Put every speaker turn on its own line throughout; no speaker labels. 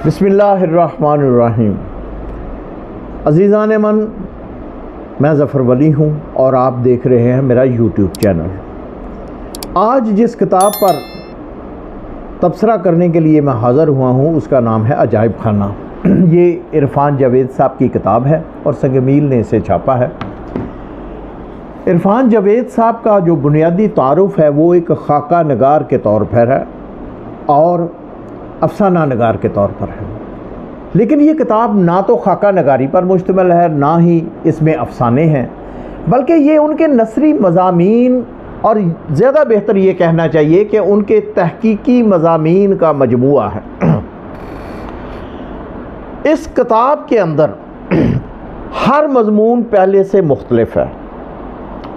بسم اللہ الرحمن الرحیم۔ عزیزان من، میں ظفر ولی ہوں اور آپ دیکھ رہے ہیں میرا یوٹیوب چینل۔ آج جس کتاب پر تبصرہ کرنے کے لیے میں حاضر ہوا ہوں اس کا نام ہے عجائب خانہ۔ یہ عرفان جاوید صاحب کی کتاب ہے اور سنگ میل نے اسے چھاپا ہے۔ عرفان جاوید صاحب کا جو بنیادی تعارف ہے وہ ایک خاکہ نگار کے طور پر ہے اور افسانہ نگار کے طور پر ہے، لیکن یہ کتاب نہ تو خاکہ نگاری پر مشتمل ہے نہ ہی اس میں افسانے ہیں، بلکہ یہ ان کے نثری مضامین اور زیادہ بہتر یہ کہنا چاہیے کہ ان کے تحقیقی مضامین کا مجموعہ ہے۔ اس کتاب کے اندر ہر مضمون پہلے سے مختلف ہے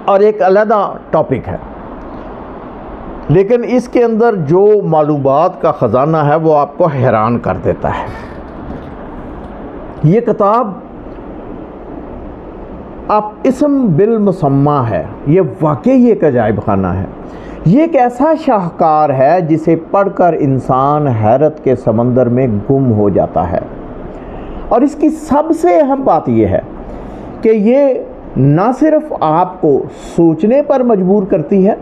اور ایک علیحدہ ٹاپک ہے، لیکن اس کے اندر جو معلومات کا خزانہ ہے وہ آپ کو حیران کر دیتا ہے۔ یہ کتاب آپ اسم بالمسمى ہے، یہ واقعی ایک عجائب خانہ ہے۔ یہ ایک ایسا شاہکار ہے جسے پڑھ کر انسان حیرت کے سمندر میں گم ہو جاتا ہے، اور اس کی سب سے اہم بات یہ ہے کہ یہ نہ صرف آپ کو سوچنے پر مجبور کرتی ہے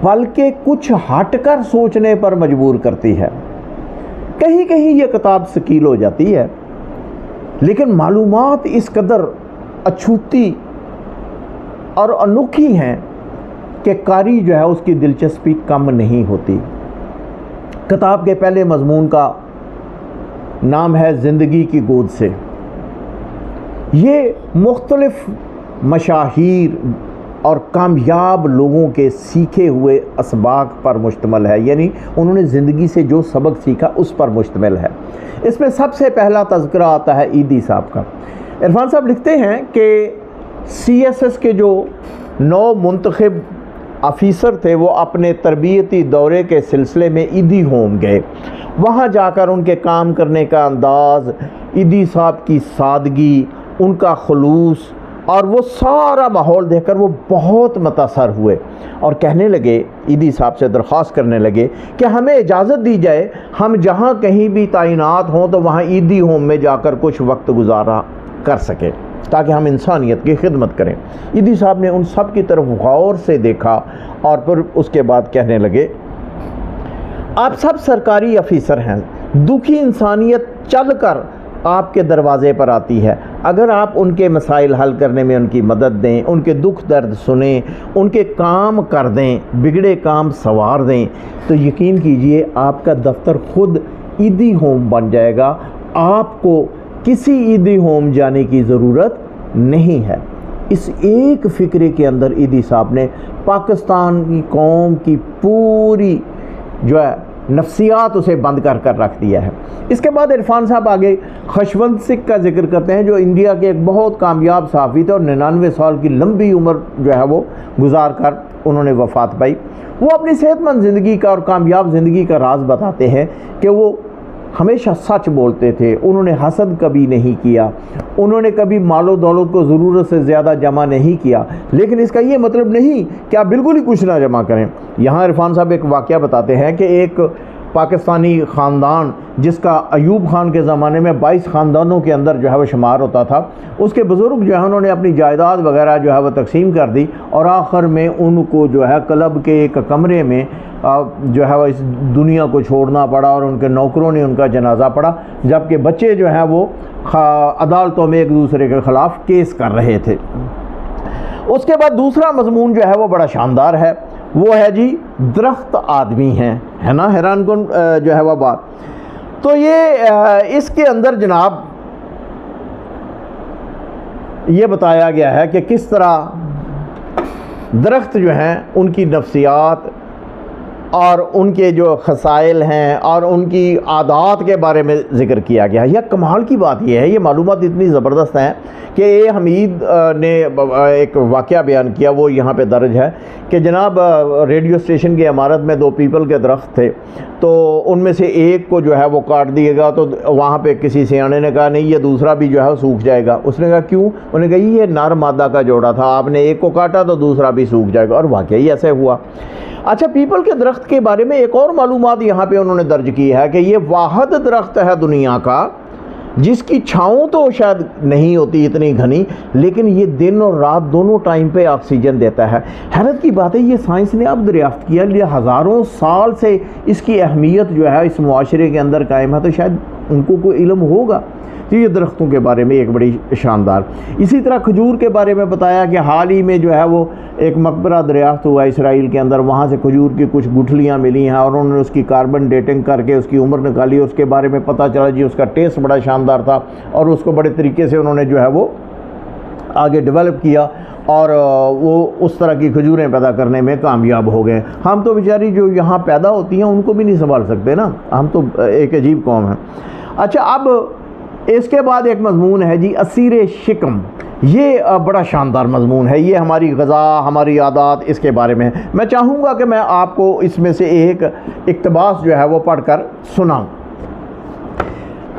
بلکہ کچھ ہٹ کر سوچنے پر مجبور کرتی ہے۔ کہیں کہیں یہ کتاب ثقیل ہو جاتی ہے، لیکن معلومات اس قدر اچھوتی اور انوکھی ہیں کہ قاری جو ہے اس کی دلچسپی کم نہیں ہوتی۔ کتاب کے پہلے مضمون کا نام ہے زندگی کی گود سے۔ یہ مختلف مشاہیر اور کامیاب لوگوں کے سیکھے ہوئے اسباق پر مشتمل ہے، یعنی انہوں نے زندگی سے جو سبق سیکھا اس پر مشتمل ہے۔ اس میں سب سے پہلا تذکرہ آتا ہے ایدی صاحب کا۔ عرفان صاحب لکھتے ہیں کہ CSS کے جو نو منتخب آفیسر تھے وہ اپنے تربیتی دورے کے سلسلے میں ایدی ہوم گئے۔ وہاں جا کر ان کے کام کرنے کا انداز، ایدی صاحب کی سادگی، ان کا خلوص اور وہ سارا ماحول دیکھ کر وہ بہت متاثر ہوئے اور کہنے لگے، ایدی صاحب سے درخواست کرنے لگے کہ ہمیں اجازت دی جائے ہم جہاں کہیں بھی تعینات ہوں تو وہاں ایدی ہوم میں جا کر کچھ وقت گزارا کر سکیں تاکہ ہم انسانیت کی خدمت کریں۔ ایدی صاحب نے ان سب کی طرف غور سے دیکھا اور پھر اس کے بعد کہنے لگے، آپ سب سرکاری افیسر ہیں، دکھی انسانیت چل کر آپ کے دروازے پر آتی ہے، اگر آپ ان کے مسائل حل کرنے میں ان کی مدد دیں، ان کے دکھ درد سنیں، ان کے کام کر دیں، بگڑے کام سنوار دیں، تو یقین کیجئے آپ کا دفتر خود ایدی ہوم بن جائے گا، آپ کو کسی ایدی ہوم جانے کی ضرورت نہیں ہے۔ اس ایک فکرے کے اندر ایدی صاحب نے پاکستان کی قوم کی پوری جو ہے نفسیات اسے بند کر کر رکھ دیا ہے۔ اس کے بعد عرفان صاحب آگے خشونت سکھ کا ذکر کرتے ہیں، جو انڈیا کے ایک بہت کامیاب صحافی تھے اور 99 سال کی لمبی عمر جو ہے وہ گزار کر انہوں نے وفات پائی۔ وہ اپنی صحت مند زندگی کا اور کامیاب زندگی کا راز بتاتے ہیں کہ وہ ہمیشہ سچ بولتے تھے، انہوں نے حسد کبھی نہیں کیا، انہوں نے کبھی مال و دولت کو ضرورت سے زیادہ جمع نہیں کیا، لیکن اس کا یہ مطلب نہیں کہ آپ بالکل ہی کچھ نہ جمع کریں۔ یہاں عرفان صاحب ایک واقعہ بتاتے ہیں کہ ایک پاکستانی خاندان جس کا ایوب خان کے زمانے میں 22 خاندانوں کے اندر جو ہے وہ شمار ہوتا تھا، اس کے بزرگ جو ہے انہوں نے اپنی جائیداد وغیرہ جو ہے وہ تقسیم کر دی اور آخر میں ان کو جو ہے کلب کے ایک کمرے میں جو ہے وہ اس دنیا کو چھوڑنا پڑا اور ان کے نوکروں نے ان کا جنازہ پڑھا، جبکہ بچے جو ہیں وہ عدالتوں میں ایک دوسرے کے خلاف کیس کر رہے تھے۔ اس کے بعد دوسرا مضمون جو ہے وہ بڑا شاندار ہے، وہ ہے جی درخت آدمی ہیں، ہے نا، حیران کن جو ہے وہ بات۔ تو یہ اس کے اندر جناب یہ بتایا گیا ہے کہ کس طرح درخت جو ہیں ان کی نفسیات اور ان کے جو خصائل ہیں اور ان کی عادات کے بارے میں ذکر کیا گیا ہے۔ یہ کمال کی بات یہ ہے، یہ معلومات اتنی زبردست ہیں کہ اے حمید نے ایک واقعہ بیان کیا، وہ یہاں پہ درج ہے کہ جناب ریڈیو اسٹیشن کی عمارت میں 2 پیپل کے درخت تھے، تو ان میں سے ایک کو جو ہے وہ کاٹ دیے گا، تو وہاں پہ کسی سیانے نے کہا نہیں یہ دوسرا بھی جو ہے وہ سوکھ جائے گا۔ اس نے کہا کیوں؟ انہوں نے کہا یہ نر مادہ کا جوڑا تھا، آپ نے ایک کو کاٹا تو دوسرا بھی سوکھ جائے گا، اور واقعی ایسے ہوا۔ اچھا، پیپل کے درخت کے بارے میں ایک اور معلومات یہاں پہ انہوں نے درج کی ہے کہ یہ واحد درخت ہے دنیا کا جس کی چھاؤں تو شاید نہیں ہوتی اتنی گھنی، لیکن یہ دن اور رات دونوں ٹائم پہ آکسیجن دیتا ہے۔ حیرت کی بات ہے، یہ سائنس نے اب دریافت کیا، یہ ہزاروں سال سے اس کی اہمیت جو ہے اس معاشرے کے اندر قائم ہے، تو شاید ان کو کوئی علم ہوگا۔ تو یہ درختوں کے بارے میں ایک بڑی شاندار۔ اسی طرح کھجور کے بارے میں بتایا کہ حال ہی میں جو ہے وہ ایک مقبرہ دریافت ہوا اسرائیل کے اندر، وہاں سے کھجور کی کچھ گٹھلیاں ملی ہیں اور انہوں نے اس کی کاربن ڈیٹنگ کر کے اس کی عمر نکالی، اس کے بارے میں پتہ چلا جی اس کا ٹیسٹ بڑا شاندار تھا اور اس کو بڑے طریقے سے انہوں نے جو ہے وہ آگے ڈیولپ کیا اور وہ اس طرح کی کھجوریں پیدا کرنے میں کامیاب ہو گئے۔ ہم تو بیچاری جو یہاں پیدا ہوتی ہیں ان کو بھی نہیں سنبھال سکتے نا، ہم تو ایک عجیب قوم ہیں۔ اچھا، اب اس کے بعد ایک مضمون ہے جی اسیر شکم، یہ بڑا شاندار مضمون ہے، یہ ہماری غذا، ہماری عادات، اس کے بارے میں میں چاہوں گا کہ میں آپ کو اس میں سے ایک اقتباس جو ہے وہ پڑھ کر سناؤں۔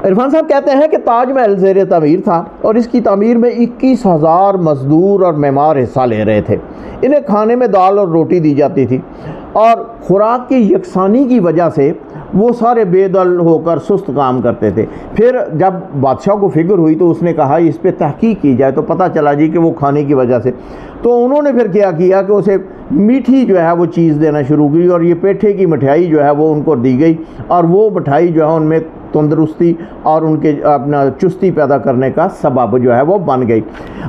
عرفان صاحب کہتے ہیں کہ تاج محل زیر تعمیر تھا اور اس کی تعمیر میں 21,000 مزدور اور معمار حصہ لے رہے تھے۔ انہیں کھانے میں دال اور روٹی دی جاتی تھی اور خوراک کی یکسانی کی وجہ سے وہ سارے بے دل ہو کر سست کام کرتے تھے۔ پھر جب بادشاہ کو فکر ہوئی تو اس نے کہا اس پہ تحقیق کی جائے، تو پتہ چلا جی کہ وہ کھانے کی وجہ سے، تو انہوں نے پھر کیا کیا کہ اسے میٹھی جو ہے وہ چیز دینا شروع کی اور یہ پیٹھے کی مٹھائی جو ہے وہ ان کو دی گئی اور وہ مٹھائی جو ہے ان میں تندرستی اور ان کے اپنا چستی پیدا کرنے کا سبب جو ہے وہ بن گئی۔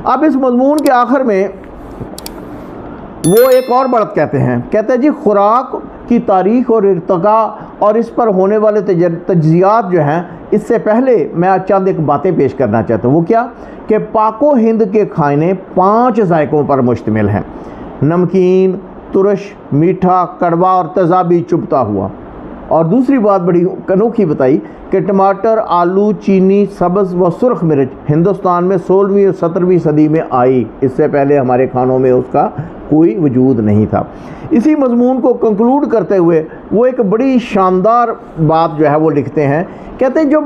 اب اس مضمون کے آخر میں وہ ایک اور بات کہتے ہیں جی خوراک کی تاریخ اور ارتقاء اور اس پر ہونے والے تجزیات جو ہیں، اس سے پہلے میں چند ایک باتیں پیش کرنا چاہتا ہوں۔ وہ کیا کہ پاک و ہند کے کھانے 5 ذائقوں پر مشتمل ہیں: نمکین، ترش، میٹھا، کڑوا اور تیزابی چبھتا ہوا۔ اور دوسری بات بڑی انوکھی بتائی کہ ٹماٹر، آلو، چینی، سبز و سرخ مرچ ہندوستان میں 16ویں اور 17ویں صدی میں آئی، اس سے پہلے ہمارے کھانوں میں اس کا کوئی وجود نہیں تھا۔ اسی مضمون کو کنکلوڈ کرتے ہوئے وہ ایک بڑی شاندار بات جو ہے وہ لکھتے ہیں، کہتے ہیں جب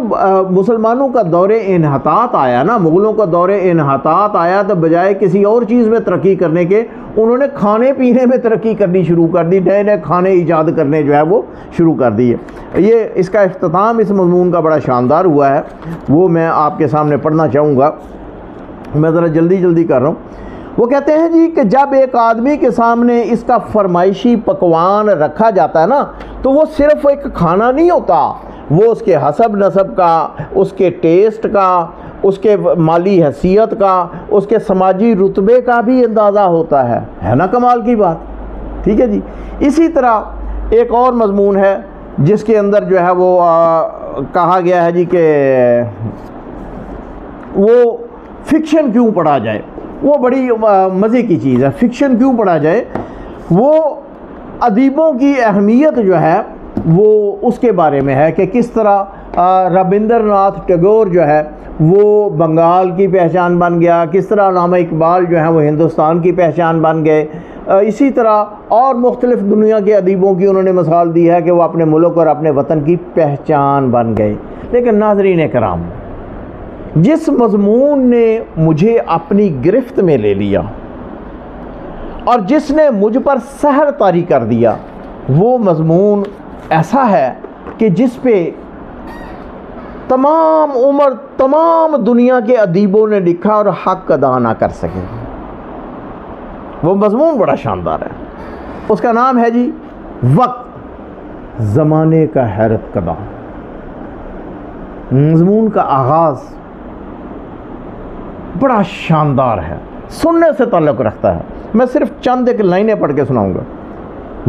مسلمانوں کا دور انحطاط آیا نا، مغلوں کا دور انحطاط آیا، تو بجائے کسی اور چیز میں ترقی کرنے کے انہوں نے کھانے پینے میں ترقی کرنی شروع کر دی، نئے نئے کھانے ایجاد کرنے جو ہے وہ شروع کر دیے۔ یہ اس کا اختتام اس مضمون کا بڑا شاندار ہوا ہے، وہ میں آپ کے سامنے پڑھنا چاہوں گا، میں ذرا جلدی کر رہا ہوں۔ وہ کہتے ہیں جی کہ جب ایک آدمی کے سامنے اس کا فرمائشی پکوان رکھا جاتا ہے نا، تو وہ صرف ایک کھانا نہیں ہوتا، وہ اس کے حسب نسب کا، اس کے ٹیسٹ کا، اس کے مالی حیثیت کا، اس کے سماجی رتبے کا بھی اندازہ ہوتا ہے نا، کمال کی بات، ٹھیک ہے جی۔ اسی طرح ایک اور مضمون ہے جس کے اندر جو ہے وہ کہا گیا ہے جی کہ وہ فکشن کیوں پڑھا جائے، وہ بڑی مزے کی چیز ہے، فکشن کیوں پڑھا جائے۔ وہ ادیبوں کی اہمیت جو ہے وہ اس کے بارے میں ہے کہ کس طرح رابندر ناتھ ٹیگور جو ہے وہ بنگال کی پہچان بن گیا، کس طرح علامہ اقبال جو ہیں وہ ہندوستان کی پہچان بن گئے۔ اسی طرح اور مختلف دنیا کے ادیبوں کی انہوں نے مثال دی ہے کہ وہ اپنے ملک اور اپنے وطن کی پہچان بن گئے۔ لیکن ناظرین کرام، جس مضمون نے مجھے اپنی گرفت میں لے لیا اور جس نے مجھ پر سحر طاری کر دیا، وہ مضمون ایسا ہے کہ جس پہ تمام عمر تمام دنیا کے ادیبوں نے لکھا اور حق ادا نہ کر سکے۔ وہ مضمون بڑا شاندار ہے، اس کا نام ہے جی وقت، زمانے کا حیرت کدا۔ مضمون کا آغاز بڑا شاندار ہے، سننے سے تعلق رکھتا ہے، میں صرف چند ایک لائنیں پڑھ کے سناؤں گا۔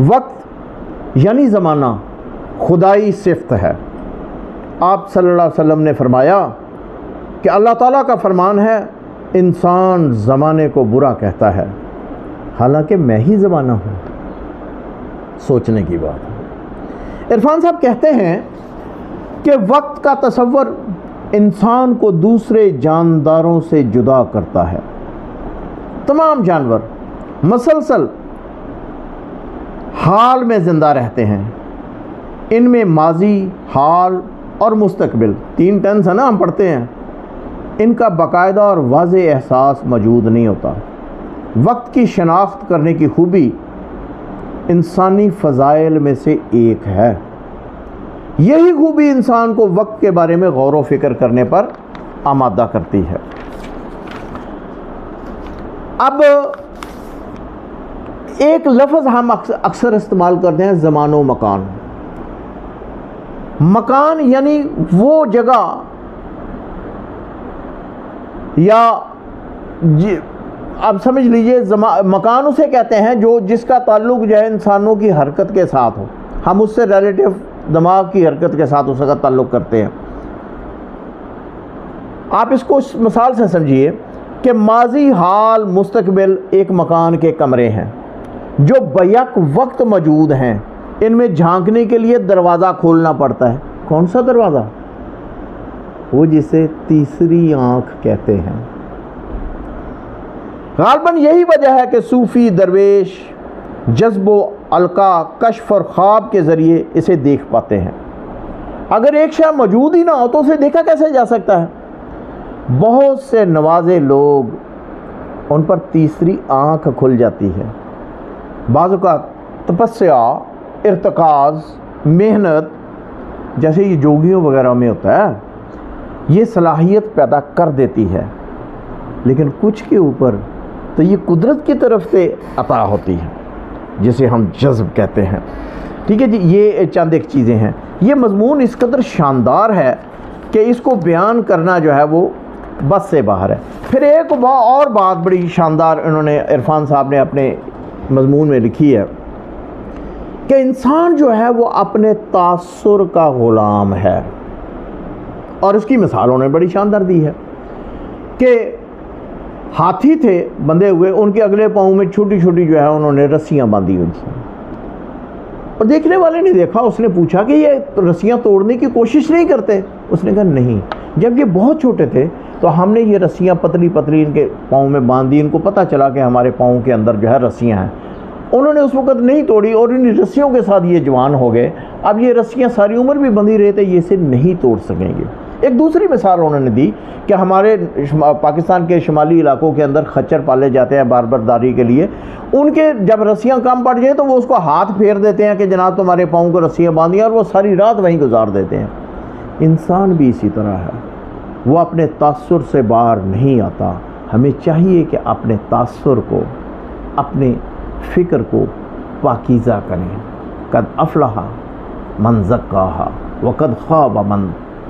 وقت یعنی زمانہ خدائی صفت ہے۔ آپ صلی اللہ علیہ وسلم نے فرمایا کہ اللہ تعالیٰ کا فرمان ہے انسان زمانے کو برا کہتا ہے، حالانکہ میں ہی زمانہ ہوں۔ سوچنے کی بات۔ عرفان صاحب کہتے ہیں کہ وقت کا تصور انسان کو دوسرے جانداروں سے جدا کرتا ہے۔ تمام جانور مسلسل حال میں زندہ رہتے ہیں، ان میں ماضی، حال اور مستقبل 3 ٹینس ہے نا، ہم پڑھتے ہیں، ان کا باقاعدہ اور واضح احساس موجود نہیں ہوتا۔ وقت کی شناخت کرنے کی خوبی انسانی فضائل میں سے ایک ہے۔ یہی خوبی انسان کو وقت کے بارے میں غور و فکر کرنے پر آمادہ کرتی ہے۔ اب ایک لفظ ہم اکثر استعمال کرتے ہیں، زمان و مکان۔ مکان یعنی وہ جگہ یا آپ سمجھ لیجئے مکان اسے کہتے ہیں جس کا تعلق جو ہے انسانوں کی حرکت کے ساتھ ہو، ہم اس سے ریلیٹیو دماغ کی حرکت کے ساتھ اس کا تعلق کرتے ہیں۔ آپ اس کو اس مثال سے سمجھیے کہ ماضی، حال، مستقبل ایک مکان کے کمرے ہیں جو بیک وقت موجود ہیں۔ ان میں جھانکنے کے لیے دروازہ کھولنا پڑتا ہے۔ کون سا دروازہ؟ وہ جسے تیسری آنکھ کہتے ہیں۔ غالباً یہی وجہ ہے کہ صوفی درویش جذب و القا، کشف اور خواب کے ذریعے اسے دیکھ پاتے ہیں۔ اگر ایک شے موجود ہی نہ ہو تو اسے دیکھا کیسے جا سکتا ہے؟ بہت سے نوازے لوگ، ان پر تیسری آنکھ کھل جاتی ہے۔ بعض اوقات تپسیا، ارتکاز، محنت جیسے یہ جوگیوں وغیرہ میں ہوتا ہے، یہ صلاحیت پیدا کر دیتی ہے، لیکن کچھ کے اوپر تو یہ قدرت کی طرف سے عطا ہوتی ہے جسے ہم جذب کہتے ہیں۔ ٹھیک ہے جی، یہ چند ایک چیزیں ہیں۔ یہ مضمون اس قدر شاندار ہے کہ اس کو بیان کرنا جو ہے وہ بس سے باہر ہے۔ پھر ایک اور بات بڑی شاندار انہوں نے، عرفان صاحب نے اپنے مضمون میں لکھی ہے کہ انسان جو ہے وہ اپنے تاثر کا غلام ہے، اور اس کی مثال انہوں نے بڑی شاندار دی ہے کہ ہاتھی تھے بندھے ہوئے، ان کے اگلے پاؤں میں چھوٹی چھوٹی جو ہے انہوں نے رسیاں باندھی ہوئی تھیں، اور دیکھنے والے نے دیکھا، اس نے پوچھا کہ یہ رسیاں توڑنے کی کوشش نہیں کرتے؟ اس نے کہا نہیں، جب یہ بہت چھوٹے تھے تو ہم نے یہ رسیاں پتلی پتلی ان کے پاؤں میں باندھ دی، ان کو پتہ چلا کہ ہمارے پاؤں کے اندر جو ہے رسیاں ہیں۔ انہوں نے اس وقت نہیں توڑی اور ان رسیوں کے ساتھ یہ جوان ہو گئے۔ اب یہ رسیاں ساری عمر بھی بندھی رہتے، یہ اسے نہیں توڑ سکیں گے۔ ایک دوسری مثال انہوں نے دی کہ ہمارے پاکستان کے شمالی علاقوں کے اندر خچر پالے جاتے ہیں باربرداری کے لیے، ان کے جب رسیاں کم پڑ جائیں تو وہ اس کو ہاتھ پھیر دیتے ہیں کہ جناب تمہارے پاؤں کو رسیاں باندھی، اور وہ ساری رات وہیں گزار دیتے ہیں۔ انسان بھی اسی طرح ہے، وہ اپنے تاثر سے باہر نہیں آتا۔ ہمیں چاہیے کہ اپنے تاثر کو، اپنے فکر کو پاکیزہ کریں۔ قد افلح من زکاہا وقد خواب من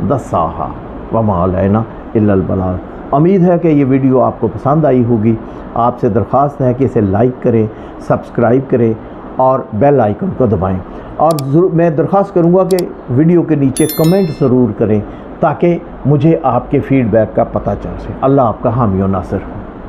دساہا وما علینا الا البلاغ۔ امید ہے کہ یہ ویڈیو آپ کو پسند آئی ہوگی۔ آپ سے درخواست ہے کہ اسے لائک کریں، سبسکرائب کریں اور بیل آئیکن کو دبائیں، اور میں درخواست کروں گا کہ ویڈیو کے نیچے کمنٹ ضرور کریں تاکہ مجھے آپ کے فیڈ بیک کا پتہ چل سکے۔ اللہ آپ کا حامی و ناصر۔